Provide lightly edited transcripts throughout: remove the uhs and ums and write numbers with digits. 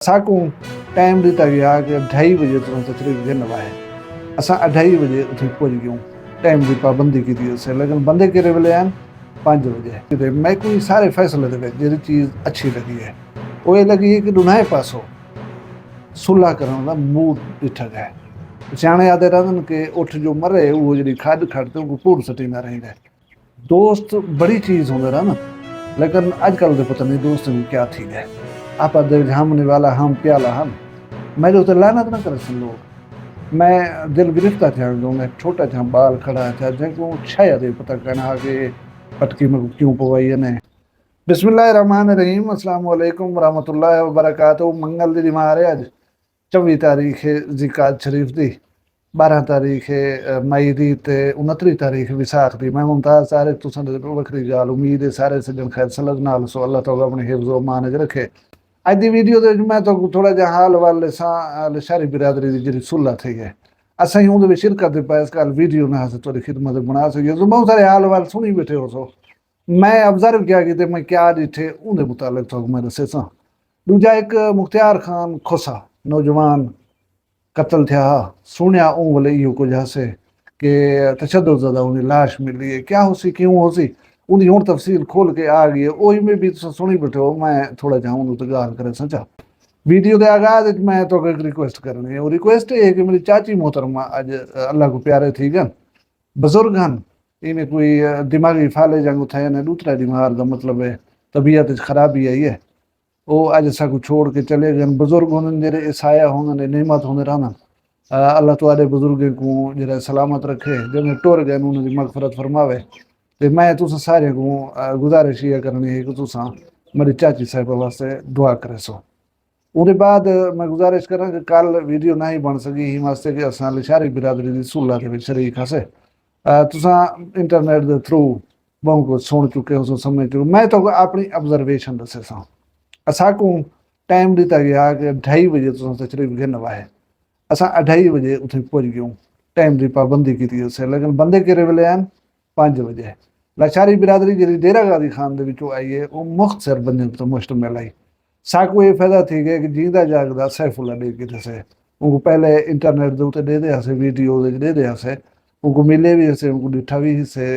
असांकू time ॾिता गया कि 2:30 बजे तुरंत तशरीफ गिन है। असां 2:30 बजे उठे पहुंच गयूं। टाइम की पाबंदी की थी उसे, लेकिन बंदे केरे वेले आन 5 बजे। मैं कोई सारे फैसले दे जी चीज़ अच्छी लगी है वो ये लगी है कि दुनाए पासों सुलह करण का मूड ॾिठा गया। सियाणे याद रहंदनि कि उठ जो मरे वो जी खाद खड़ते उनको कूड़ सटींदा रहिंदा। दोस्त बड़ी चीज़ होंदे रहा ना, लेकिन आजकल तो पता नहीं दोस्तों को क्या थी गए। आप दिल हमने वाला हम प्याला हम मैं तो लानत न करे सन लोग। मैं दिल गिरफ्तार थिया जो मैं छोटा था बाल खड़ा था जंहिंखो शायदि पता करना कि पटकी में क्यों पवाई ने। बिस्मिल्लाह रहमान रहीम, अस्सलाम वालेकुम रहमतुल्लाहि व बरकातहू। मंगल दी मारे अज 24 तारीख ज़िकात शरीफ दी, 12 तारीख मई दी ते 29 तारीख विसाख दी। मैं मुमताज सारे तुसां दे वखरी गाल उम्मीद है सारे सजन खैर सलद नाल सो अल्लाह ताला अपने हिफ्ज़ व मान च रखे। अज दी वीडियो दे मैं तो थोड़ा जा हाल वाल सां शहरी बिरादरी दी जी सुलह थी है असां उहदे में शिरकत पे इस काल वीडियो ना से थोड़ी खिदमत बना सके तो बहुत सारे हाल वाल सुनी बैठे हो सो मैं ऑब्जर्व किया कि मैं क्या डिठे उनके मुतालिक तो मैं दसे सा। दूजा एक मुख्तियार खान खोसा नौजवान कत्ल थे सुनिया ऊँ वाले इो कुछ हसे कि तशद्दुद ज़दा उन्हें लाश मिली है क्या होसी क्यों होसी उनकी हूँ तफसील खोल के आ गई है वही में भी सुनी बैठे हो। मैं थोड़ा जाऊँ तो गाल करे सचा वीडियो के आगाज मैं तो एक रिक्वेस्ट करनी है। वो रिक्वेस्ट ये है कि मेरी चाची मोहतरमा अज अल्लाह को प्यारे थी गन बुजुर्ग हन इन्हें कोई दिमागी फाले जंग थे ने दूसरा बीमार का मतलब है तबीयत खराबी आई है वो अज असा छोड़ के चले गए। बुजुर्ग होने जे साया होने नेमत होने रहना अल्लाह तुआरे बुजुर्ग को जरा सलामत रखे जिन्हें टुर गए उन्होंने मगफरत फरमावे। तो मैं तुस सारे को गुजारिश ये करनी है कि तुसा मेरी चाची साहब वास्ते दुआ करे सो। उसके बाद मैं गुजारिश करा कि कल वीडियो ना ही बन सकी ही वास्ते कि असां लिशारी बिरादरी की सुलह के शरीक हसे। तुसा इंटरनेट के थ्रू बहुत कुछ सुन चुके हो समझ चुके। मैं तो अपनी ऑब्जर्वेशन दसे सा असांकू टाइम दिता गया कि 2:30 बजे तुसा तशरीफ गिन है। असां 2:30 बजे उठे पहुंच गयूं। टाइम की पाबंदी की थी उसे, लेकिन बंदे केरे वेले आन 5 बजे। लाचारी बिरादरी जी डेरा गादी खान दे विचों आई है वो मुख्तसर बंदे तो मुश्तमिल आई। साकू ये फायदा थी गया कि जींदा जागदा सैफुल्ला दे के थे उनको पहले इंटरनेट के उत्ते दे दे हसे वीडियो दे दे हसे उनको मिले भी हसे उनको डिठा भी हसे।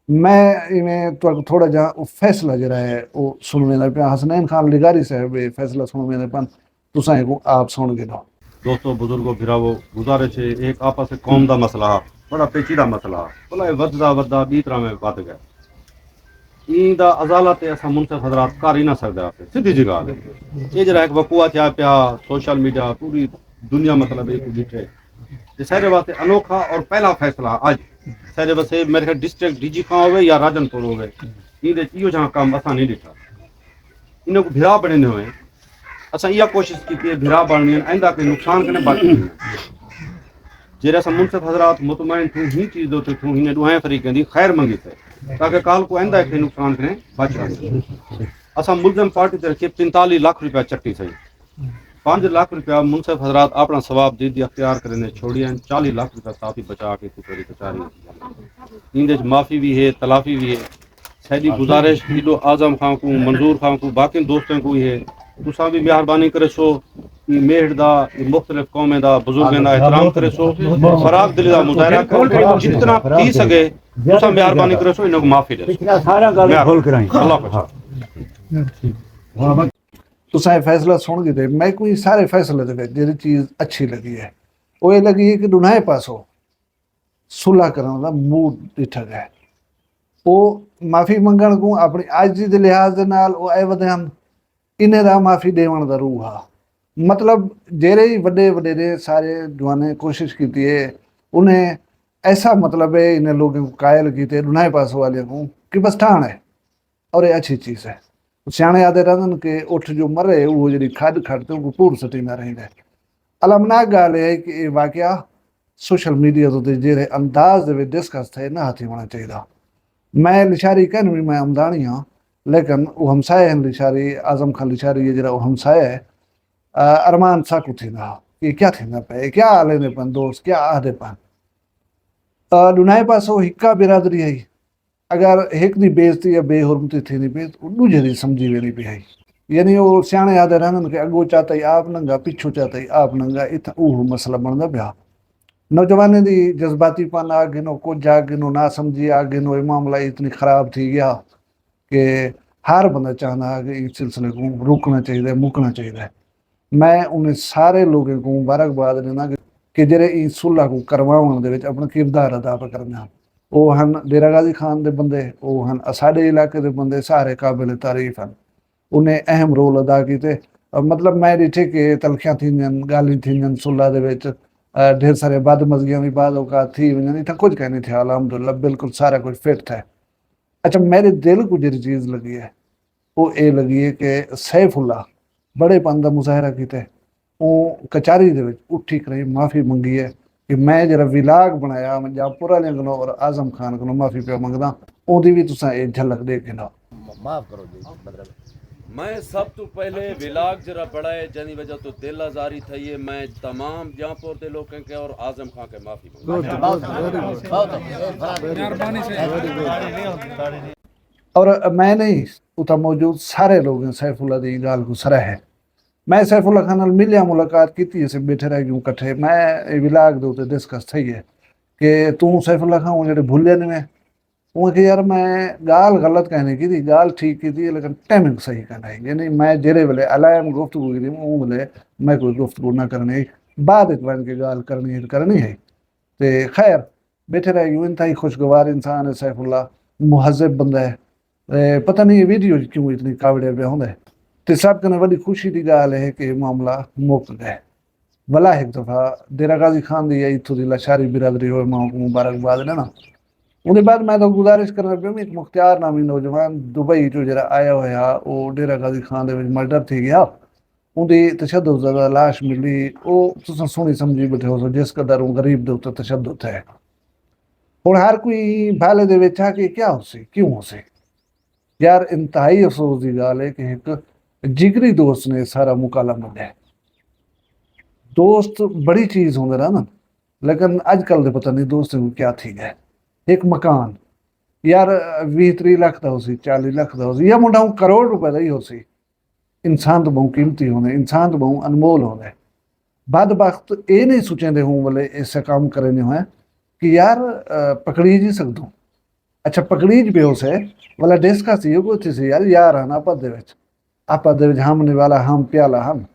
मैं इवें तो थोड़ा जा फैसला जरा है वो सुन वेंदा पिया। हसनैन खान लिगारी साहब ये फैसला सुन वेंदा पिया तुसां को आप सुन के दो। दोस्तों बुजुर्गों फिरावो गुजारिश है एक आपस कौम का मसला बड़ा पेचीदा मसला भला वधदा वधदा बी तरह में वध गया ईंदा अजाला ते असां मुनसिफ हजरात कर ही ना सकदासीं सीधी जी ॻाल्हि है। ये जरा एक वकुआ थिया पिया सोशल मीडिया पूरी दुनिया मतलब एक ॾिठे ते सारे वास्ते अनोखा और पहला फैसला अज सारे वास्ते मेरे ख्याल डिस्ट्रिक्ट डीजी खां होवे या राजनपुर होवे ईंदे इहो जहाँ कम असां नहीं ॾिठा इन को भिरा बणिंदे हुए असां इहा कोशिश की कि भिरा बननी आइंदा के नुकसान कने बाकी जेरे असां मुनसिफ हजरात मुतमैन थी ही चीज़ दो थी हिन दुआएं फरीक़न दी खैर मंगी थे ताकि काल को आइंदा के नुकसान कने बच रहे। असां मुल्ज़म पार्टी ते रखे 45 लाख रुपया चट्टी सही 5 लाख रुपया मुनसिफ हजरात अपना सवाब दे दी अख्तियार करने छोड़ी 40 लाख रुपया काफी बचा के कुछ कचारी इंदे माफी भी है तलाफी भी है। सैदी गुजारिश ईदो आजम खां को मंजूर खां को बाकी दोस्तों को है तुसा भी मेहरबानी करे सो मेहर दा मुख्तलिफ कौमें दा बुजुर्गों दा एहतराम करे सो फराग दिली दा मुजाहरा करो जितना थी सके तुसा मेहरबानी करे सो इनको माफी दे सारा गल खोल कराई अल्लाह तुसा ये फैसला सुन के मैं कोई सारे फैसले दे जी चीज़ अच्छी लगी है वो ये लगी है कि दुनाए पासों सुलह करने का मूड ॾिठा गया। वो माफ़ी मंगण को अपनी आजी के लिहाज के नाल वो आए वधे हैं इन्हें दा माफ़ी देवन का रूह हा। मतलब जेरे ही वड्डे वडेरे सारे जवाने कोशिश की है उन्हें ऐसा मतलब है इन्हें लोगों को कायल किए दुनाए पासों वाले को कि बस ठाण है और ये अच्छी चीज़ है। सियाणे याद रहंदनि कि उठ जो मरे वो जी खाद खड़ते उनको पूर सटींदा रहिंदा। अलमनाक गाल है कि ये वाक़या सोशल मीडिया ते जेरे अंदाज दे विच डिस्कस थे ना थी होना चाहिए। मैं लिशारी कहन भी मैं अमदानी हाँ, लेकिन वो हमसाए हैं लिशारी आजम खान लिशारी ये जरा वो हमसाए है अरमान साकू थींदा कि क्या थींदा पे क्या आलेंदे पन दोस्त क्या आहदे पन दुनाए पासों हिक्का बिरादरी है। अगर एक दी बेइज्जती या बेहुरमती थी पे दूजे दी समझी वेंदी पई है। यानी वो सियाने याद रहंदन कि अगो चाहता ही आप नंगा पिछू चाहता ही आप नंगा इतना वो मसला बनदा पिया नौजवाने दी जज्बातीपन आ गिनो कुछ आ गिनो ना समझी आ गिनो ये मामला इतनी खराब थी गया कि हर बंदा चाहता है कि इस सिलसिले को रुकना चाहिए मुकना चाहिए। मैं उन्हें सारे लोगों को मुबारकबाद देना कि जेरे इस सुलह को करवाउण दे विच अपना किरदार अदा पे करना वो हन डेरा गाजी खान दे बंदे वो हन साडे इलाके दे बंदे सारे काबिल तारीफ हैं उन्हें अहम रोल अदा किए। मतलब मैं डिठे कि तलखियां थींदियूं ॻाल्हियूं थींदियूं सुलह दे विच ढेर सारे बदमज़गियां भी बाद औकात थी वञनि इतना कुछ कहीं नहीं थिया अलहमदुलिल्लाह बिल्कुल सारा कुछ फिट था। अच्छा मेरे दिल को जी चीज़ लगी है वो ये लगी है कि सैफुल्ला बड़े पन का मुजाहरा किया ਉਹ कचहरी ਦੇ ਵਿੱਚ ਉੱਠੀ ਕਰੀ माफ़ी मंगी है कि मैं जरा विलाग बनाया मैं ਜਾਂ पुराने कोलों और आजम खान को माफ़ी पिया मंगदा ਉਹਦੀ भी तुसां ये झलक दे के ना माफ करो जी मतलब मैं सब तो पहले विलाग जरा बड़ा है जनी वजह तो दिल आजारी थी है मैं तमाम जहाँपुर के लोगों के और आजम खान के माफी और मैं नहीं उता मौजूद सारे लोग सैफुल्ला दी गाल को सराह है। मैं सैफुल्ला खान नाल मिलिया मुलाकात की से बैठे रह गयूं कट्ठे मैं विलाग दे उत्ते डिस्कस थी है कि तू सैफुल्ला खान जेडे भूलिया नहीं मैं वो कि यार मैं गाल गलत कहने की थी गाल ठीक की थी लेकिन टाइमिंग सही करना है यानी मैं जेरे वेले अलायम गुफ्तगू की थी वो वेले मैं कोई गुफ्तगू ना करनी बाद बन के गाल करनी है तो खैर बैठे रह गयूं इंतहाई खुशगवार इंसान है सैफुल्ला मुहज़्ज़ब बंदा है। पता नहीं ये वीडियो क्यों इतनी कावड़े पे होंगे तो सब कने बड़ी खुशी की गाल है कि मामला मुक गए भला एक दफ़ा डेरा गाजी खान दी इतों की लाशारी बिरादरी हो मां को मुबारकबाद देना। उसके बाद मैं तो गुजारिश करना पिया एक मुख्तियार नामी नौजवान दुबई चो जरा आया होया वो डेरा गाजी खान दे विच मर्डर थी गया उनकी तशद्दुद ज़्यादा लाश मिली वो तुसां सुनी समझी बैठे हो जिस कदर वो गरीब दे उत्ते तशद्दुद है हुण हर कोई भाले दे विच आ कि क्या हो सी क्यों हो सी यार इंतहाई अफसोस की गाल है कि एक जिगरी दोस्त ने सारा मुकाला मिले दोस्त बड़ी चीज होंगे ना लेकिन अजकल दे पता नहीं दोस्त को क्या थी गए एक मकान यार 20-30 लाख का हो सी 40 लाख का हो सी या मुंडा करोड़ रुपए का ही हो सी इंसान तो बहुत कीमती होने इंसान तो बहुत अनमोल होने बाद वक्त ये नहीं सोचेंदे हूँ बोले ऐसा काम करे नहीं हुए कि यार पकड़ी जी सकदो अच्छा पकड़ी पे उसे वाला डेस्का सी को थी सी यार आना आपा दे विच हम वाला हम प्याला हम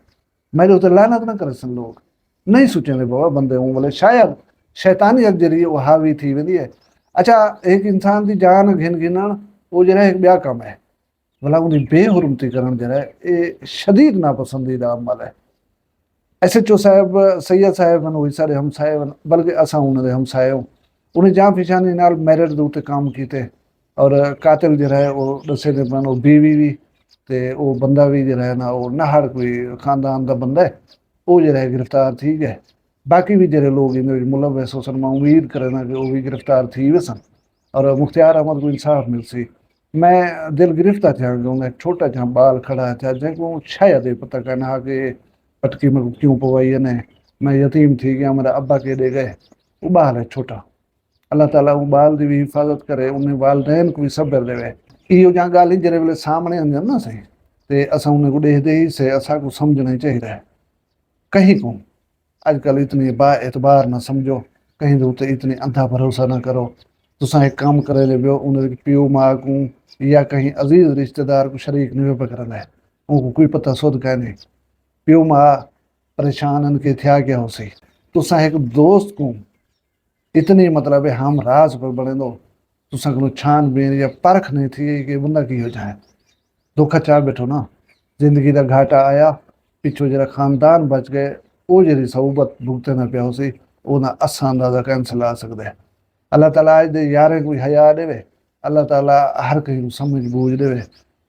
मेरे उते लानत ना करे सन लोग नहीं सोचेंदे बाबा बंदे हूँ बोले शायद शैतानियत जरिए वो हावी थी वेंदी है। अच्छा एक इंसान की जान घिन गिनण वो जरा एक ॿिया कम है भला उनकी बेहुरमती करण जरा ये शदीद नापसंदीदा अमल है। SHO साहब सैयद साहब वही सारे हमसाए बल्कि असां उन्होंने हमसाए उन्हें जां फिशानी नाल मैरिट दे उत्ते काम किए और कातिल जरा है वो दसे दे पन वो बीवी भी ते वो बंदा भी जरा है ना वो नहड़ कोई खानदान का बंदा है वो जरा है गिरफ्तार थी गए बाकी भी जरे लोग इन मुलविस हो सन मैं उम्मीद करना कि वो भी गिरफ्तार थी वे सन और मुख्तियार अहमद को इंसाफ मिल सी। मैं दिल गिरफ्तार थिया कि उन्हें छोटा जहाँ बाल खड़ा था जैको शायद ये पता करना कि पटकी में क्यों पवाई है ने मैं यतीम थी गया मेरा अब्बा के दे गए वो बाल है छोटा अल्लाह ताला वो बाल की भी हिफाजत करे उन्हें वालदैन को भी सब्र देवे इहो जहाँ गाल जरे वेले सामने आंदियूं ना सही तो असां उन्हें को देखते ही से असा को समझना ही चाहिए कहीं को अजकल इतनी बाएतबार ना समझो कहीं तो उत्ते इतनी अंधा भरोसा ना करो तुसा एक काम करे ले वियो उन प्यो माँ को या कहीं अजीज रिश्तेदार को शरीक नहीं वे पकड़ है उनको कोई पता सुध कह नहीं प्यो माँ परेशान इनके थिया क्या हो सी तुसा एक दोस्त को इतनी मतलब है हम राज पर बने दो तुसा को छानबीन या परख नहीं थी कि बंदा की हो जाए धोखा चाह बैठो ना जिंदगी का घाटा आया पिछो जरा खानदान बच गए वो जी सहूबत भुगते ना पिया सी वो ना असा अंदाजा कैंसिल आ सकता है। अल्लाह ताला अज दे यारें कोई हया देवे अल्लाह ताला हर कहीं समझ बूझ देवे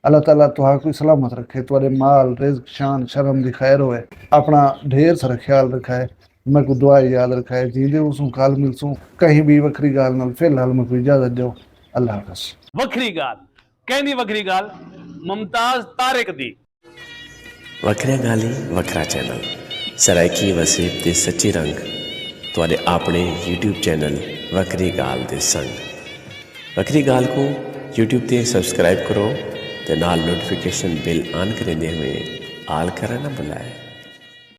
अल्लाह ताला तुहां कोई सलामत रखे तुहाडे माल रिज़्क शान शर्म दी खैर होए अपना ढेर सारा ख्याल रखाए मैं को दुआ याद रखाए जींदे उसू काल मिलसूं कहीं भी वखरी गाल नाल फिलहाल मैं कोई इजाजत दो अल्लाह हाफ़िज़। वखरी गाल कहनी वखरी गाल मुमताज तारिक दी वखरिया गाली वखरा चैनल सराइकी वसीब दे सच्ची रंग तुहाडे अपने YouTube चैनल वखरी गाल दे संग वखरी गाल को YouTube ते सब्सक्राइब करो ਤੇ ਨਾਲ ਨੋਟੀਫਿਕੇਸ਼ਨ ਬਿਲ ਆਨ ਕਰਿੰਦੇ ਹੋਏ ਆਲ ਕਰਨਾ ਨਾ ਭੁਲਾਏ।